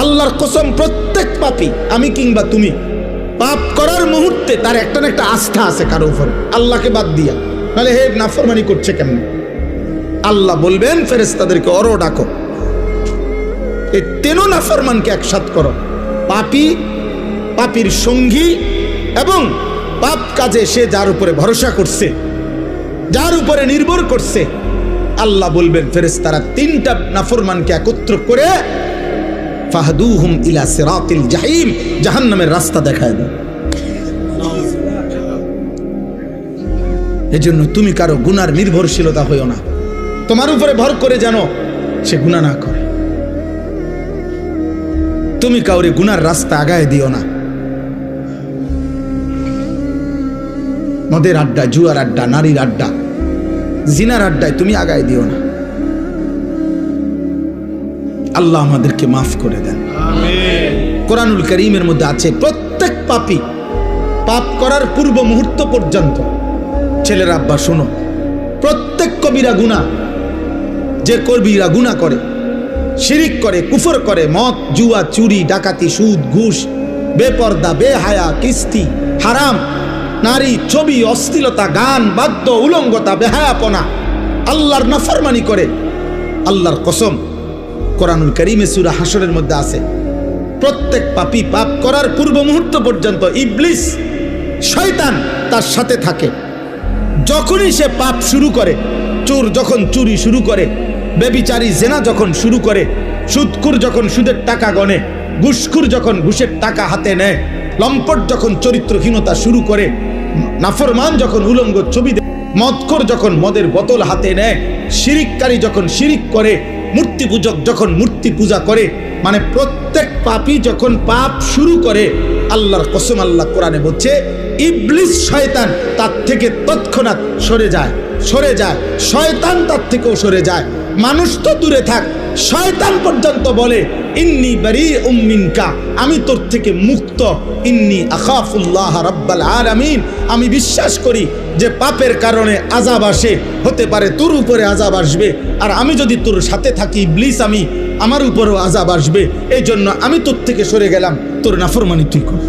আল্লাহর কসম, প্রত্যেক পাপী, আমি কিংবা তুমি, পাপ করার মুহূর্তে তার একটা না একটা আস্থা আছে কারো উপরে, আল্লাহকে বাদ দিয়া। নাহলে হে নাফরমানি করছে কেমনে? আল্লাহ বলবেন ফেরেশতাদেরকে, ওরও ডাকো, এই তেনো নাফরমানকে একসাথ করো। পাপী, পাপীর সঙ্গী এবং পাপ কাজে সে যার উপরে ভরসা করছে, যার উপরে নির্ভর করছে, আল্লাহ বলবেন ফেরেশতারা তিনটা নাফরমানকে একত্র করে ফাহদুহুম ইলা সিরাতিল জাহিম, জাহান্নামের রাস্তা দেখায় দেন। এজন্য তুমি কারো গুনার নির্ভরশীলতা হইও না, তোমার উপরে ভর করে যেন সে গুনাহ না করে। তুমি কাউরে গুনার রাস্তা আগায় দিও না। মদের আড্ডা, জুয়ার আড্ডা, নারীর আড্ডা, জিনার আড্ডায় তুমি আগায় দিও না। আল্লাহ আমাদেরকে মাফ করে দেন। কোরআনুল কারীমের মধ্যে আছে প্রত্যেক পাপী পাপ করার পূর্ব মুহূর্ত পর্যন্ত, ছেলেরা আব্বা শোনো, প্রত্যেক কবিরা গুনাহ, যে কবিরা গুনাহ করে, শিরিক করে, কুফর করে, মদ, জুয়া, চুরি, ডাকাতি, সুদ, ঘুষ, বেপর্দা, বেহায়া, কিস্তি, হারাম, নারী, ছবি, অশ্লীলতা, গান, বাদ্য, উলঙ্গতা, বেহায়াপনা, আল্লাহর নাফরমানি করে, আল্লাহর কসম কোরআনুল কারীমে সূরা হাশরের মধ্যে আছে প্রত্যেক পাপী পাপ করার পূর্ব মুহূর্ত পর্যন্ত ইবলিস, শয়তান তার সাথে থাকে। যখনই সে পাপ শুরু করে, চোর যখন চুরি শুরু করে, ব্যভিচারী জেনা যখন শুরু করে, সুদখোর যখন সুদের টাকা গণে, ঘুষখোর যখন ঘুষের টাকা হাতে নেয়, লম্পট যখন চরিত্রহীনতা শুরু করে, নাফরমান যখন উলঙ্গ ছবি দেয়, মদখোর যখন মদের বোতল হাতে নেয়, শিরিককারী যখন শিরিক করে, মূর্তি পূজক যখন মূর্তি পূজা করে, মানে প্রত্যেক পাপী যখন পাপ শুরু করে, আল্লাহর কসম আল্লাহ কোরআনে বলছে ইবলিস, শয়তান তার থেকে তৎক্ষণাৎ সরে যায়, সরে যায়, শয়তান তার থেকেও সরে যায়। মানুষ তো দূরে থাক, শয়তান পর্যন্ত বলে ইন্নী বারীউম মিনকা, আমি তোর থেকে মুক্ত, ইন্নী আখাফুল্লাহ রাব্বাল আলামিন, আমি বিশ্বাস করি যে পাপের কারণে আযাব আসে, হতে পারে তোর উপরে আযাব আসবে, আর আমি যদি তোর সাথে থাকি ইবলিস, আমার উপরেও আযাব আসবে, এই জন্য আমি তোর থেকে সরে গেলাম, তোর নাফরমানি তুই কর।